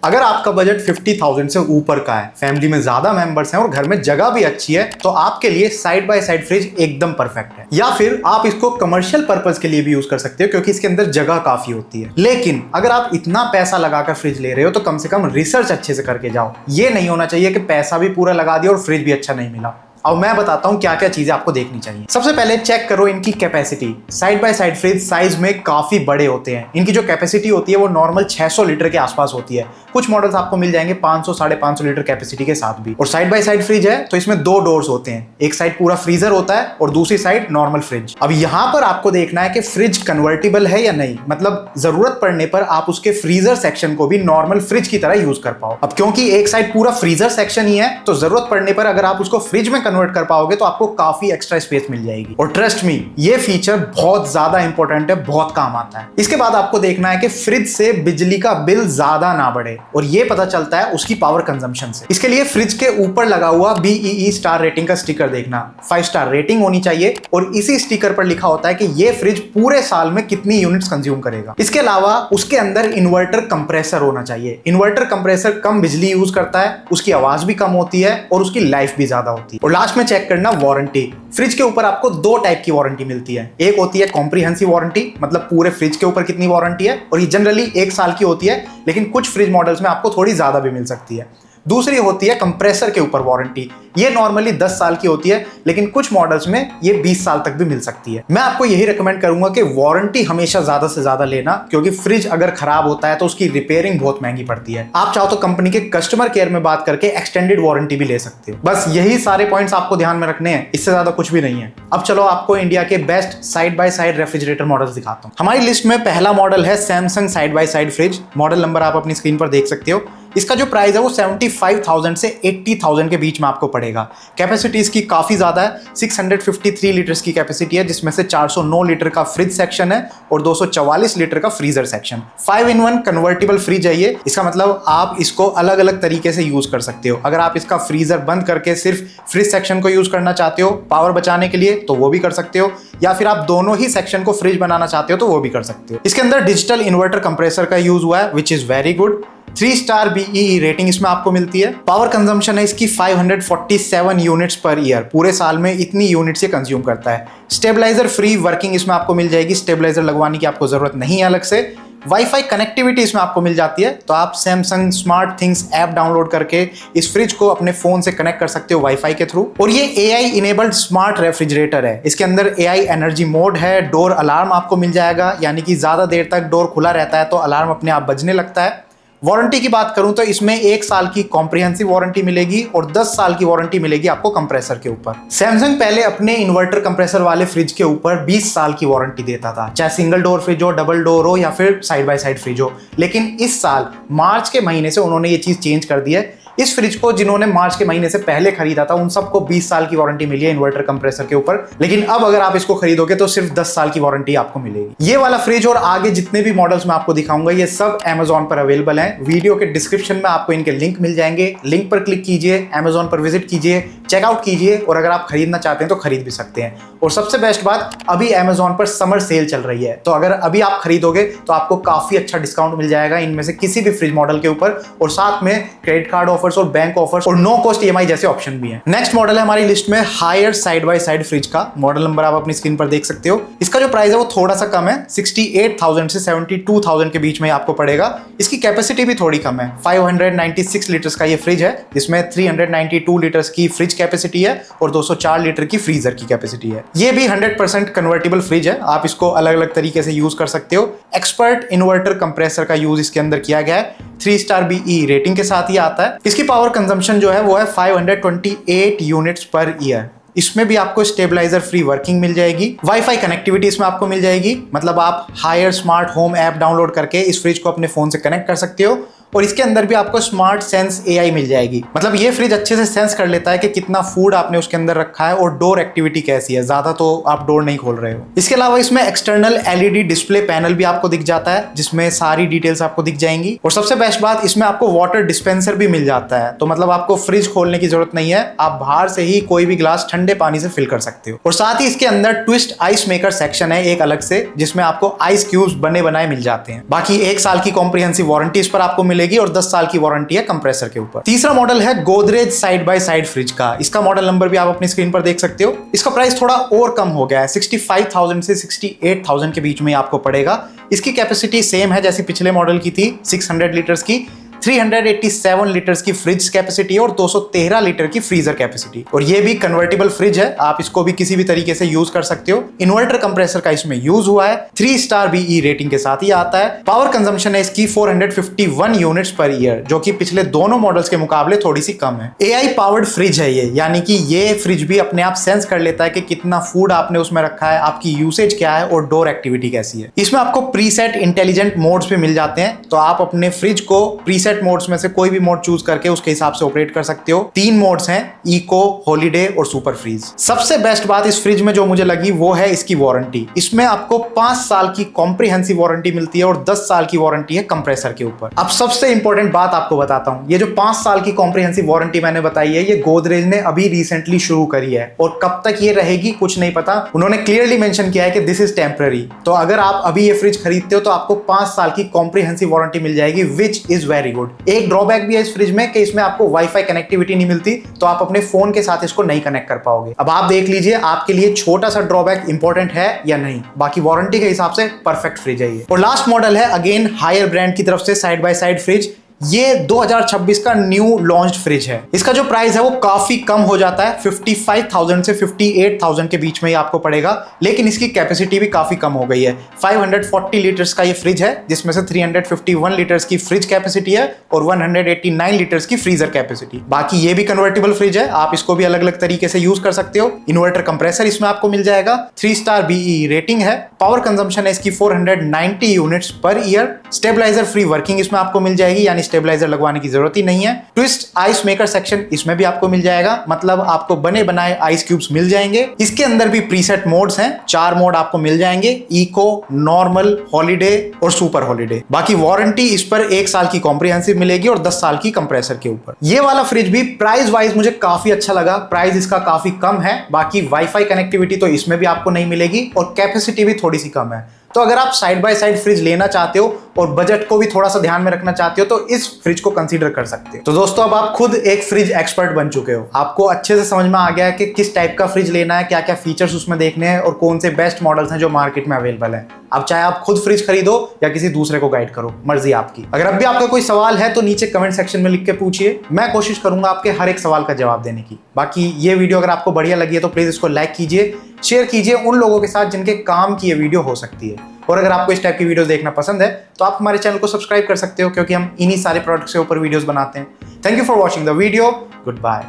अगर आपका बजट 50,000 से ऊपर का है, फैमिली में ज्यादा मेंबर्स हैं और घर में जगह भी अच्छी है, तो आपके लिए साइड बाय साइड फ्रिज एकदम परफेक्ट है। या फिर आप इसको कमर्शियल पर्पस के लिए भी यूज कर सकते हो क्योंकि इसके अंदर जगह काफी होती है। लेकिन अगर आप इतना पैसा लगाकर फ्रिज ले रहे हो तो कम से कम रिसर्च अच्छे से करके जाओ। ये नहीं होना चाहिए कि पैसा भी पूरा लगा दिया और फ्रिज भी अच्छा नहीं मिला। अब मैं बताता हूं क्या क्या चीजें आपको देखनी चाहिए। सबसे पहले चेक करो इनकी capacity. Side by side fridge size में काफी बड़े होते हैं। इनकी जो कैपेसिटी होती है वो नॉर्मल 600 लीटर के आसपास होती है। कुछ मॉडल्स आपको मिल जाएंगे 500 550 लीटर कैपेसिटी के साथ भी। और साइड बाय साइड फ्रिज है तो इसमें दो डोर्स होते हैं, एक साइड पूरा फ्रीजर होता है और दूसरी साइड नॉर्मल फ्रिज। अब यहां पर आपको देखना है कि फ्रिज कन्वर्टेबल है या नहीं, मतलब जरूरत पड़ने पर आप उसके फ्रीजर सेक्शन को भी नॉर्मल फ्रिज की तरह यूज कर पाओ। अब क्योंकि एक साइड पूरा फ्रीजर सेक्शन ही है तो जरूरत पड़ने पर अगर आप उसको फ्रिज में कन्वर्ट कर पाओगे तो आपको काफी एक्स्ट्रा स्पेस मिल जाएगी। और ट्रस्ट मी, ये फीचर बहुत ज्यादा इंपॉर्टेंट है, बहुत काम आता है। इसके बाद आपको देखना है कि फ्रिज से बिजली का बिल ज्यादा ना बढ़े, और ये पता चलता है उसकी पावर कंजम्पशन से। इसके लिए फ्रिज के ऊपर लगा हुआ BEE स्टार रेटिंग का स्टिकर देखना। 5 स्टार रेटिंग होनी चाहिए और इसी स्टिकर पर लिखा होता है कि ये फ्रिज पूरे साल में कितनी यूनिट्स कंज्यूम करेगा। इसके अलावा उसके अंदर इन्वर्टर कंप्रेसर होना चाहिए। इन्वर्टर कंप्रेसर कम बिजली यूज करता है, उसकी आवाज भी कम होती है और उसकी लाइफ भी ज्यादा होती है। और लास्ट में चेक करना वारंटी। फ्रिज के ऊपर आपको दो टाइप की वारंटी मिलती है। एक होती है कॉम्प्रिहेंसिव वारंटी, मतलब पूरे फ्रिज के ऊपर कितनी वारंटी है, और ये जनरली 1 साल की होती है, लेकिन कुछ फ्रिज मॉडल्स में आपको थोड़ी ज्यादा भी मिल सकती है। दूसरी होती है कंप्रेसर के ऊपर वारंटी। ये नॉर्मली 10 साल की होती है, लेकिन कुछ मॉडल्स में ये 20 साल तक भी मिल सकती है। मैं आपको यही रिकमेंड करूंगा कि वारंटी हमेशा ज्यादा से ज्यादा लेना, क्योंकि फ्रिज अगर खराब होता है तो उसकी रिपेयरिंग बहुत महंगी पड़ती है। आप चाहो तो कंपनी के कस्टमर केयर में बात करके एक्सटेंडेड वारंटी भी ले सकते हो। बस यही सारे पॉइंट्स आपको ध्यान में रखने हैं, इससे ज्यादा कुछ भी नहीं है। अब चलो आपको इंडिया के best side by side refrigerator models दिखाता हूं। हमारी लिस्ट में पहला मॉडल है Samsung side by side fridge. Model number आप अपनी स्क्रीन पर देख सकते हो। इसका जो प्राइस है वो 75,000 से 80,000 के बीच में आपको पड़ेगा। कैपेसिटी इसकी काफी ज्यादा है। 653 लीटर्स की कैपेसिटी है, जिसमें से 409 लीटर का फ्रिज सेक्शन है और 244 लीटर का freezer section. 5-in-1 convertible fridge है ये। इसका मतलब आप इसको अलग अलग तरीके से यूज कर सकते हो। अगर आप इसका फ्रीजर बंद करके सिर्फ फ्रिज सेक्शन को यूज करना चाहते हो पावर बचाने के लिए तो वो भी कर सकते हो, या फिर आप दोनों ही सेक्शन को फ्रिज बनाना चाहते हो तो वो भी कर सकते हो। इसके अंदर डिजिटल इन्वर्टर कंप्रेसर का यूज हुआ है, which is very good. 3 star BEE rating इसमें आपको मिलती है। पावर कंजम्पशन है इसकी 547 यूनिट्स पर ईयर। पूरे साल में इतनी यूनिट्स ये कंज्यूम करता है। स्टेबलाइजर फ्री वर्किंग इसमें आपको मिल जाएगी। स्टेबलाइजर लगवाने की आपको जरूरत नहीं है अलग से। वाईफाई कनेक्टिविटी इसमें आपको मिल जाती है, तो आप Samsung smart things app download करके इस फ्रिज को अपने फोन से कनेक्ट कर सकते हो वाईफाई के थ्रू। और ये AI इनेबल्ड स्मार्ट रेफ्रिजरेटर है। इसके अंदर AI एनर्जी मोड है। डोर अलार्म आपको मिल जाएगा, यानी कि ज्यादा देर तक डोर खुला रहता है तो अलार्म अपने आप बजने लगता है। वारंटी की बात करूं तो इसमें 1 साल की कॉम्प्रिहेंसिव वारंटी मिलेगी और 10 साल की वारंटी मिलेगी आपको कंप्रेसर के ऊपर। सैमसंग पहले अपने इन्वर्टर कंप्रेसर वाले फ्रिज के ऊपर 20 साल की वारंटी देता था, चाहे सिंगल डोर फ्रिज हो, डबल डोर हो या फिर साइड बाय साइड फ्रिज हो। लेकिन इस साल मार्च के महीने से उन्होंने ये चीज चेंज कर दी है। इस फ्रिज को जिन्होंने मार्च के महीने से पहले खरीदा था उन सबको 20 साल की वारंटी मिली है इन्वर्टर कंप्रेसर के ऊपर, लेकिन अब अगर आप इसको खरीदोगे तो सिर्फ 10 साल की वारंटी आपको मिलेगी। ये वाला फ्रिज और आगे जितने भी मॉडल्स मैं आपको दिखाऊंगा ये सब Amazon पर अवेलेबल हैं। वीडियो के डिस्क्रिप्शन में आपको इनके लिंक मिल जाएंगे। लिंक पर क्लिक कीजिए, Amazon पर विजिट कीजिए, चेकआउट कीजिए, और अगर आप खरीदना चाहते हैं तो खरीद भी सकते हैं। और सबसे बेस्ट बात, अभी Amazon पर समर सेल चल रही है, तो अगर अभी आप खरीदोगे तो आपको काफी अच्छा डिस्काउंट मिल जाएगा इनमें से किसी भी फ्रिज मॉडल के ऊपर, और साथ में क्रेडिट कार्ड ऑफर्स और बैंक ऑफर्स और नो कॉस्ट EMI जैसे ऑप्शन भी हैं। नेक्स्ट मॉडल है हमारी लिस्ट में Haier side by side fridge का। मॉडल नंबर आप अपनी स्क्रीन पर देख सकते हो। इसका जो प्राइस है वो थोड़ा सा कम है, 68,000 से 72,000 के बीच में आपको पड़ेगा। इसकी कैपेसिटी भी थोड़ी कम है। 596 लीटर्स का ये फ्रिज है, जिसमें 392 लीटर्स की फ्रिज कैपेसिटी है और 204 लीटर की फ्रीजर की कैपेसिटी है। ये भी 100% कन्वर्टेबल फ्रिज है। आप इसको अलग अलग तरीके से यूज कर सकते हो। एक्सपर्ट इन्वर्टर कंप्रेसर का यूज इसके अंदर किया गया है। 3 स्टार BEE रेटिंग के साथ ही आता है। इसकी पावर कंजम्पशन जो है वो है 528 यूनिट्स पर ईयर। इसमें भी आपको स्टेबलाइजर फ्री वर्किंग मिल जाएगी। वाईफाई कनेक्टिविटी इसमें आपको मिल जाएगी, मतलब आप Haier smart home app download करके इस फ्रिज को अपने फोन से कनेक्ट कर सकते हो। और इसके अंदर भी आपको स्मार्ट सेंस AI मिल जाएगी, मतलब ये फ्रिज अच्छे से सेंस कर लेता है कि कितना फूड आपने उसके अंदर रखा है और डोर एक्टिविटी कैसी है, ज्यादा तो आप डोर नहीं खोल रहे हो। इसके अलावा इसमें एक्सटर्नल LED डिस्प्ले पैनल भी आपको दिख जाता है, जिसमें सारी डिटेल्स आपको दिख जाएंगी। और सबसे बेस्ट बात, इसमें आपको वाटर डिस्पेंसर भी मिल जाता है, तो मतलब आपको फ्रिज खोलने की जरूरत नहीं है, आप बाहर से ही कोई भी ग्लास ठंडे पानी से फिल कर सकते हो। और साथ ही इसके अंदर ट्विस्ट आइस मेकर सेक्शन है एक अलग से, जिसमें आपको आइस क्यूब्स बने बनाए मिल जाते हैं। बाकी 1 साल की कॉम्प्रिहेंसिव वारंटी इस पर आपको मिलेगी और 10 साल की वारंटी है कंप्रेसर के ऊपर। तीसरा मॉडल है Godrej side by side fridge का। इसका मॉडल नंबर भी आप अपनी स्क्रीन पर देख सकते हो। इसका प्राइस थोड़ा और कम हो गया है, 65,000 से 68,000 के बीच में आपको पड़ेगा। इसकी कैपेसिटी सेम है जैसी पिछले मॉडल की थी, 600 लीटर्स की, 387 लीटर्स की फ्रिज कैपेसिटी और 213 लीटर की फ्रीजर कैपेसिटी। और ये भी कन्वर्टेबल फ्रिज है, आप इसको भी किसी भी तरीके से यूज कर सकते हो। इन्वर्टर कंप्रेसर का इसमें यूज हुआ है, 3 स्टार बीई रेटिंग के साथ ही आता है। पावर कंजम्पशन है इसकी 451 यूनिट्स पर ईयर, जो कि पिछले दोनों मॉडल्स के मुकाबले थोड़ी सी कम है। एआई पावर्ड फ्रिज है ये, यानी कि ये फ्रिज भी अपने आप सेंस कर लेता है कि कितना फूड आपने उसमें रखा है, आपकी यूसेज क्या है और डोर एक्टिविटी कैसी है। इसमें आपको प्रीसेट इंटेलिजेंट मोड्स भी मिल जाते हैं, तो आप अपने फ्रिज को प्रीसेट मोड्स में से कोई भी मोड चूज करके उसके हिसाब से ऑपरेट कर सकते हो। 3 मोड्स हैं, इको, हॉलीडे और सुपर फ्रीज। सबसे बेस्ट बात इस फ्रिज में जो मुझे लगी वो है इसकी वारंटी। इसमें आपको 5 साल की कॉम्प्रिहेंसिव वारंटी मिलती है और 10 साल की वारंटी है कंप्रेसर के ऊपर। अब सबसे इंपॉर्टेंट बात आपको बताता हूं, ये जो 5 साल की कॉम्प्रिहेंसिव वारंटी मैंने बताई है, ये गोदरेज ने अभी रिसेंटली शुरू करी है और कब तक ये रहेगी कुछ नहीं पता। उन्होंने क्लियरली मेंशन किया है कि दिस इज टेम्पररी। तो अगर आप अभी ये फ्रिज खरीदते हो तो आपको 5 साल की कॉम्प्रिहेंसिव वारंटी मिल जाएगी, विच इज वेरी गुड। एक ड्रॉबैक भी है इस फ्रिज में कि इसमें आपको वाईफाई कनेक्टिविटी नहीं मिलती, तो आप अपने फोन के साथ इसको नहीं कनेक्ट कर पाओगे। अब आप देख लीजिए आपके लिए छोटा सा ड्रॉबैक इंपॉर्टेंट है या नहीं, बाकी वारंटी के हिसाब से परफेक्ट फ्रिज है ये। और लास्ट मॉडल है अगेन हायर ब्रांड की तरफ से साइड बाय साइड फ्रिज। ये 2026 का न्यू लॉन्च्ड फ्रिज है। इसका जो प्राइस है वो काफी कम हो जाता है, 55,000 से 58,000 के बीच में ही आपको पड़ेगा, लेकिन इसकी कैपेसिटी भी काफी कम हो गई है। 540 लीटर्स का ये फ्रिज है, जिसमें से 351 लीटर्स की फ्रिज कैपेसिटी है और 189 लीटर्स की फ्रीजर कैपेसिटी। बाकी ये भी कन्वर्टेबल फ्रिज है, आप इसको भी अलग अलग तरीके से यूज कर सकते हो। इन्वर्टर कंप्रेसर इसमें आपको मिल जाएगा, 3 स्टार बीई रेटिंग है। पावर कंजम्पशन है इसकी 490 units per year. Stabiliser free working इसमें आपको मिल जाएगी, यानी स्टेबलाइजर लगवाने की जरूरत ही नहीं है। ट्विस्ट आइस मेकर सेक्शन इसमें भी आपको मिल जाएगा, मतलब आपको बने बनाए आइस क्यूब्स मिल जाएंगे। इसके अंदर भी प्रीसेट मोड्स हैं, 4 मोड आपको मिल जाएंगे, इको, नॉर्मल, हॉलीडे और सुपर हॉलीडे। बाकी वारंटी इस पर 1 साल की कॉम्प्रिहेंसिव मिलेगी और 10 साल की कंप्रेसर के ऊपर। ये वाला फ्रिज भी प्राइस वाइज मुझे काफी अच्छा लगा, प्राइस इसका काफी कम है। बाकी वाईफाई कनेक्टिविटी तो इसमें भी आपको नहीं मिलेगी और कैपेसिटी भी थोड़ी सी कम है। तो अगर आप साइड बाय साइड फ्रिज लेना चाहते हो और बजट को भी थोड़ा सा ध्यान में रखना चाहते हो तो इस फ्रिज को कंसीडर कर सकते हो। तो दोस्तों अब आप खुद एक फ्रिज एक्सपर्ट बन चुके हो, आपको अच्छे से समझ में आ गया है कि किस टाइप का फ्रिज लेना है, क्या क्या फीचर्स उसमें देखने हैं और कौन से बेस्ट मॉडल्स हैं जो मार्केट में अवेलेबल है। अब चाहे आप खुद फ्रिज खरीदो या किसी दूसरे को गाइड करो, मर्जी आपकी। अगर अब भी आपका कोई सवाल है तो नीचे कमेंट सेक्शन में लिख के पूछिए, मैं कोशिश करूंगा आपके हर एक सवाल का जवाब देने की। बाकी ये वीडियो अगर आपको बढ़िया लगी है तो प्लीज इसको लाइक कीजिए, शेयर कीजिए उन लोगों के साथ जिनके काम की ये वीडियो हो सकती है। और अगर आपको इस टाइप की वीडियोस देखना पसंद है तो आप हमारे चैनल को सब्सक्राइब कर सकते हो, क्योंकि हम इन्हीं सारे प्रोडक्ट्स के ऊपर वीडियोस बनाते हैं। Thank you for watching the video, good bye.